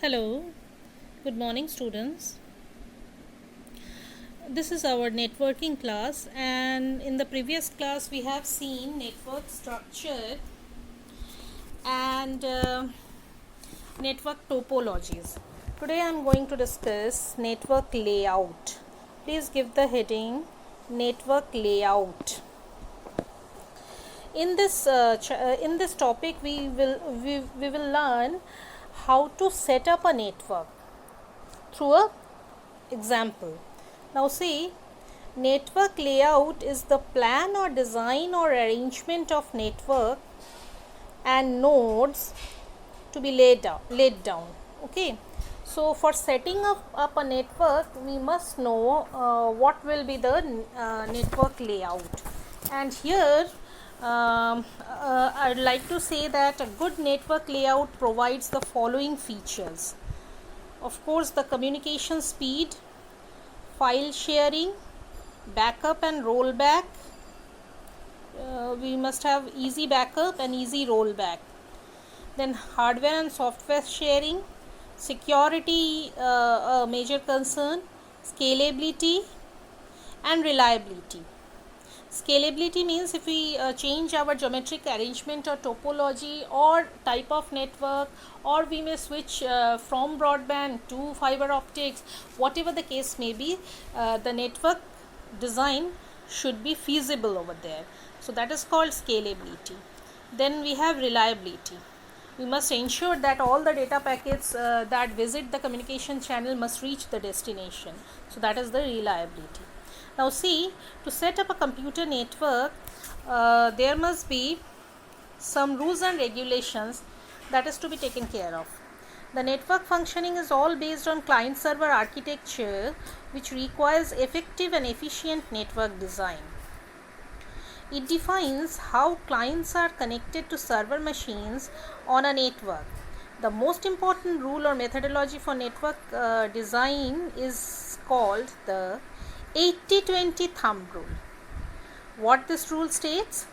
Hello, good morning, students. This is our networking class, and in the previous class, we have seen network structure and network topologies. Today, I am going to discuss network layout. Please give the heading network layout. In this topic, we will learn how to set up a network through a example. Now see, network layout is the plan or design or arrangement of network and nodes to be laid down. Okay, so for setting up a network, we must know what will be the network layout. And here I'd like to say that a good network layout provides the following features. Of course, the communication speed, file sharing, backup and rollback. We must have easy backup and easy rollback. Then hardware and software sharing, security, a major concern, scalability and reliability. Scalability means if we change our geometric arrangement or topology or type of network, or we may switch from broadband to fiber optics, whatever the case may be, the network design should be feasible over there. So that is called scalability. Then we have reliability. We must ensure that all the data packets that visit the communication channel must reach the destination. So that is the reliability. Now see, to set up a computer network, there must be some rules and regulations that is to be taken care of. The network functioning is all based on client-server architecture, which requires effective and efficient network design. It defines how clients are connected to server machines on a network. The most important rule or methodology for network design is called the 80-20 thumb rule. What this rule states?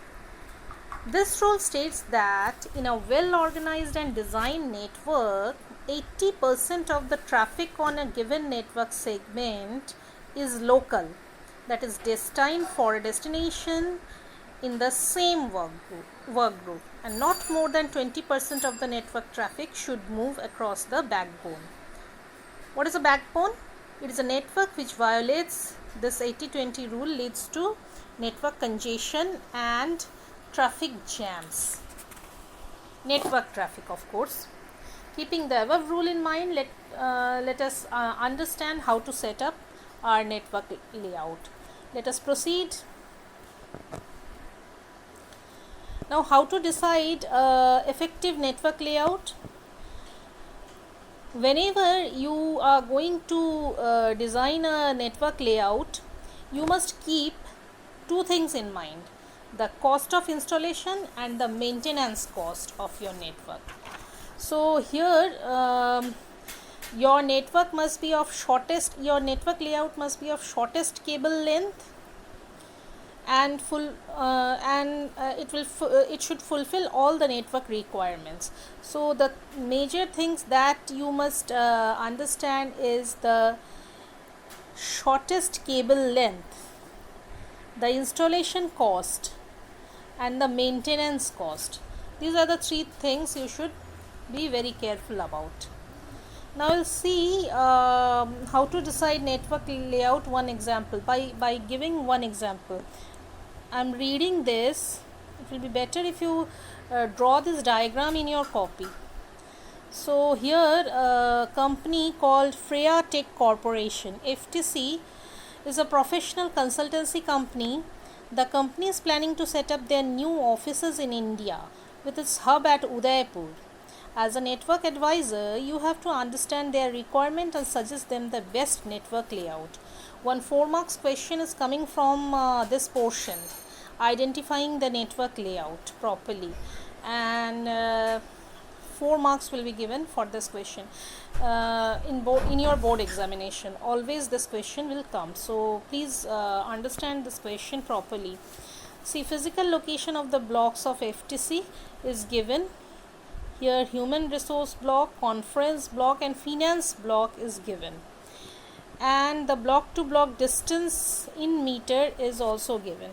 This rule states that in a well organized and designed network, 80% of the traffic on a given network segment is local, that is destined for a destination in the same work group, and not more than 20% of the network traffic should move across the backbone. What is a backbone? It is a network which violates this 80-20 rule leads to network congestion and traffic jams. Network traffic, of course. Keeping the above rule in mind, let us understand how to set up our network layout. Let us proceed. Now, how to decide effective network layout? Whenever you are going to design a network layout, you must keep two things in mind: the cost of installation and the maintenance cost of your network. So here your network must be of your network layout must be of shortest cable length, and it should fulfill all the network requirements. So the major things that you must understand is the shortest cable length, the installation cost, and the maintenance cost. These are the three things you should be very careful about. Now we'll see how to decide network layout. One example, by giving one example. I'm reading this. It will be better if you draw this diagram in your copy. So here a company called Freya Tech Corporation, FTC, is a professional consultancy company. The company is planning to set up their new offices in India with its hub at Udaipur. As a network advisor, you have to understand their requirement and suggest them the best network layout. One 4 marks question is coming from this portion, identifying the network layout properly, and 4 marks will be given for this question in your board examination. Always this question will come, so please understand this question properly. See, physical location of the blocks of FTC is given Here human resource block, conference block and finance block is given, and the block to block distance in meter is also given.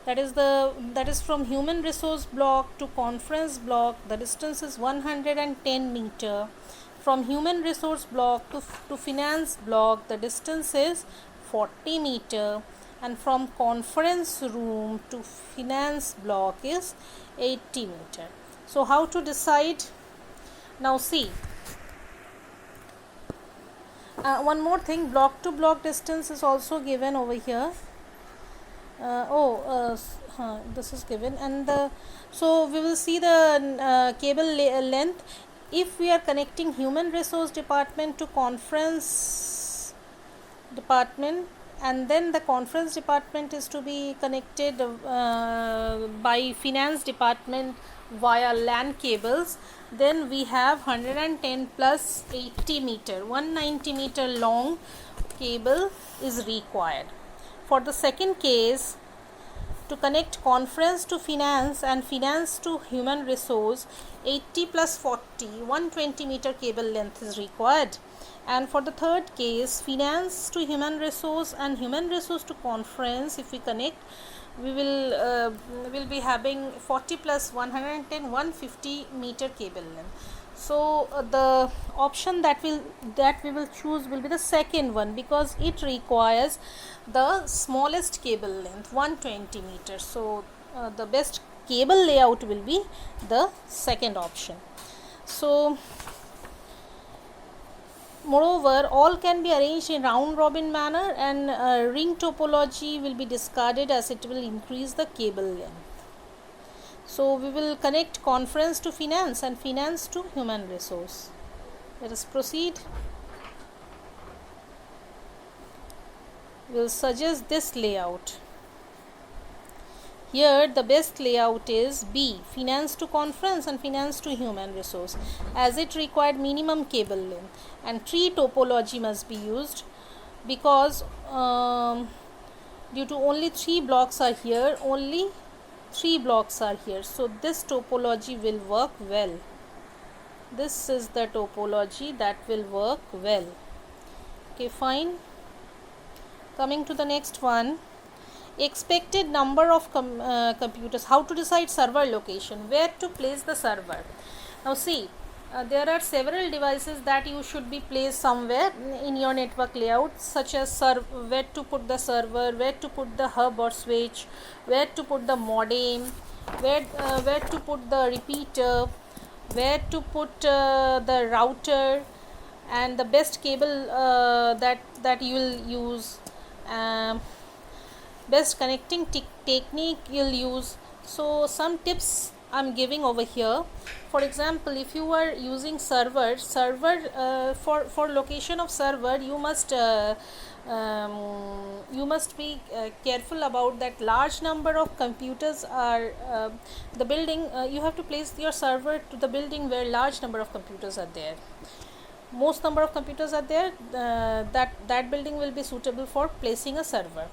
That is from human resource block to conference block, the distance is 110 meter. From human resource block to finance block, the distance is 40 meter, and from conference room to finance block is 80 meter. So how to decide? Now see, one more thing, block to block distance is also given over here. This is given, and so we will see the cable length. If we are connecting human resource department to conference department, and then the conference department is to be connected by finance department via LAN cables, then we have 110 plus 80 meter, 190 meter long cable is required. For the second case, to connect conference to finance and finance to human resource, 80 plus 40, 120 meter cable length is required. And for the third case, finance to human resource and human resource to conference, if we connect, we will be having 40 plus 110, 150 meter cable length. So the option that we will choose will be the second one, because it requires the smallest cable length, 120 meters. So the best cable layout will be the second option. So moreover, all can be arranged in round robin manner, and ring topology will be discarded as it will increase the cable length. So we will connect conference to finance and finance to human resource. Let us proceed. We will suggest this layout. Here the best layout is B, finance to conference and finance to human resource, as it required minimum cable length, and tree topology must be used, because due to only 3 blocks are here, so this topology will work well. This is the topology that will work well. Okay, fine. Coming to the next one, expected number of computers. How to decide server location, where to place the server. Now see, there are several devices that you should be placed somewhere in your network layout, such as where to put the server, where to put the hub or switch, where to put the modem, where to put the repeater, where to put the router, and the best cable that you will use, best connecting technique you'll use. So some tips I'm giving over here. For example, if you are using server for location of server, you must be careful about that large number of computers are the building. You have to place your server to the building where large number of computers are there. Most number of computers are there, that building will be suitable for placing a server.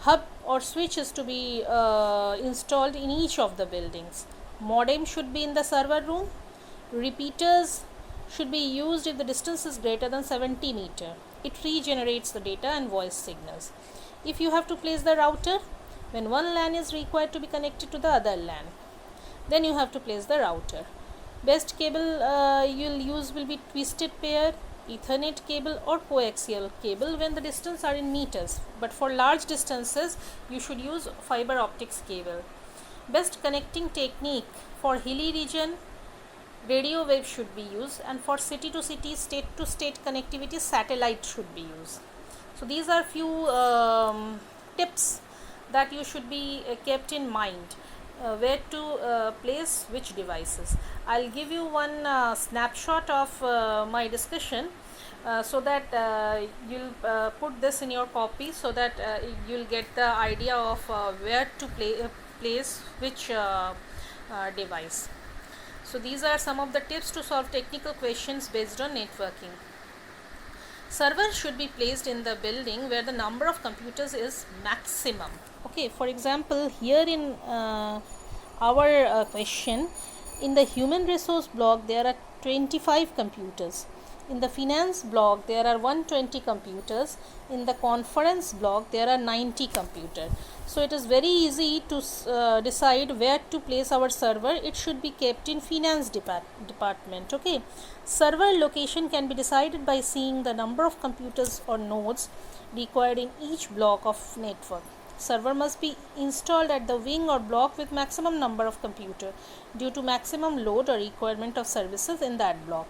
Hub or switch is to be installed in each of the buildings. Modem should be in the server room. Repeaters should be used if the distance is greater than 70 meter. It regenerates the data and voice signals. If you have to place the router, when one LAN is required to be connected to the other LAN, then you have to place the router. Best cable you'll use will be twisted pair, Ethernet cable or coaxial cable when the distance are in meters, but for large distances you should use fiber optics cable. Best connecting technique for hilly region, radio wave should be used, and for city to city, state to state connectivity, satellite should be used. So these are few tips that you should be kept in mind, where to place which devices. I'll give you one snapshot of my discussion so that you'll put this in your copy, so that you'll get the idea of where to place which device. So these are some of the tips to solve technical questions based on networking. Server should be placed in the building where the number of computers is maximum. Okay, for example, here in our question, In the human resource block, there are 25 computers. In the finance block, there are 120 computers. In the conference block, there are 90 computers. So it is very easy to decide where to place our server. It should be kept in finance department. Okay. Server location can be decided by seeing the number of computers or nodes required in each block of network. Server must be installed at the wing or block with maximum number of computer due to maximum load or requirement of services in that block.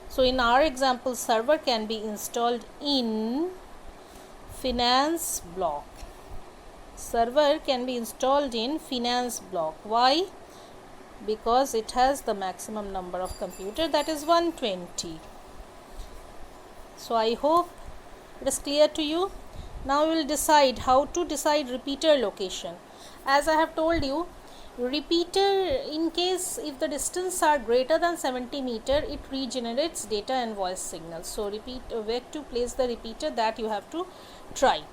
So in our example, server can be installed in finance block. Server can be installed in finance block. Why? Because it has the maximum number of computer, that is 120. So I hope it is clear to you. Now we will decide how to decide repeater location. As I have told you, repeater, in case if the distance are greater than 70 meter, it regenerates data and voice signals. So where to place the repeater, that you have to try.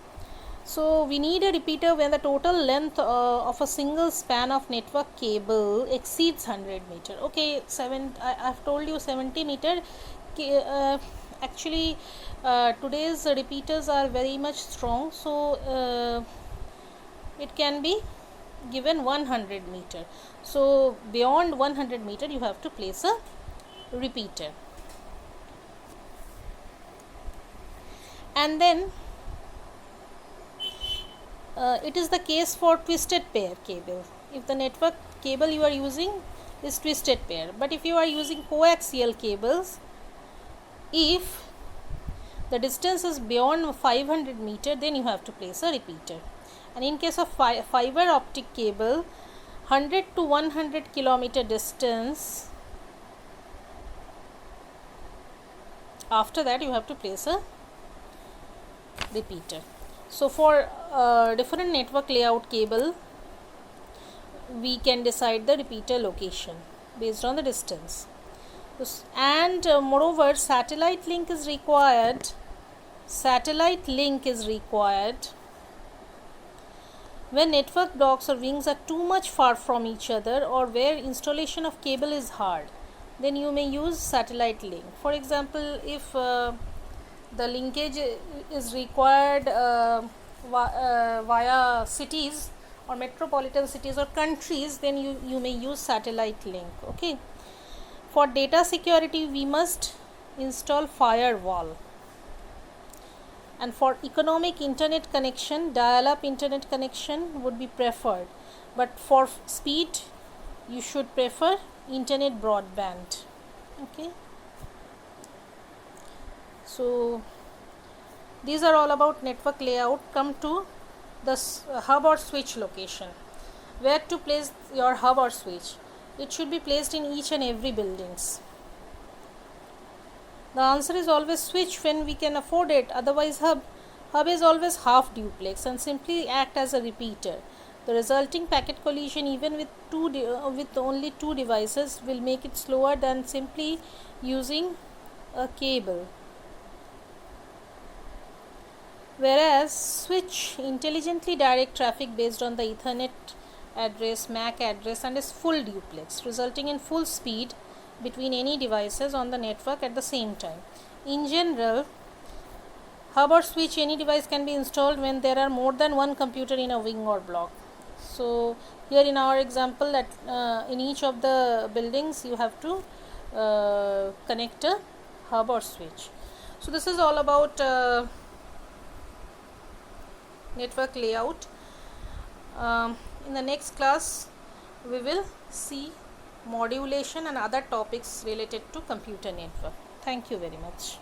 So we need a repeater when the total length of a single span of network cable exceeds 100 meter. Okay, I have told you 70 meter. Actually today's repeaters are very much strong, so it can be given 100 meter. So beyond 100 meter you have to place a repeater. And then it is the case for twisted pair cable. If the network cable you are using is twisted pair, but if you are using coaxial cables, if the distance is beyond 500 meter, then you have to place a repeater. And in case of fiber optic cable, 100 to 100 kilometer distance, after that you have to place a repeater. So for different network layout cable, we can decide the repeater location based on the distance. And moreover, satellite link is required. Satellite link is required when network blocks or wings are too much far from each other, or where installation of cable is hard. Then you may use satellite link. For example, if the linkage is required via cities or metropolitan cities or countries, then you may use satellite link. Okay. For data security, we must install firewall. And for economic internet connection, dial-up internet connection would be preferred. But for speed, you should prefer internet broadband. Okay. So these are all about network layout. Come to the hub or switch location. Where to place your hub or switch? It should be placed in each and every buildings. The answer is always switch when we can afford it. Otherwise hub is always half duplex and simply act as a repeater. The resulting packet collision, even with only two devices, will make it slower than simply using a cable. Whereas switch intelligently direct traffic based on the Ethernet address, MAC address, and is full duplex, resulting in full speed between any devices on the network at the same time. In general, hub or switch any device can be installed when there are more than one computer in a wing or block. So here in our example, that in each of the buildings you have to connect a hub or switch. So this is all about network layout. In the next class we will see modulation and other topics related to computer network. Thank you very much.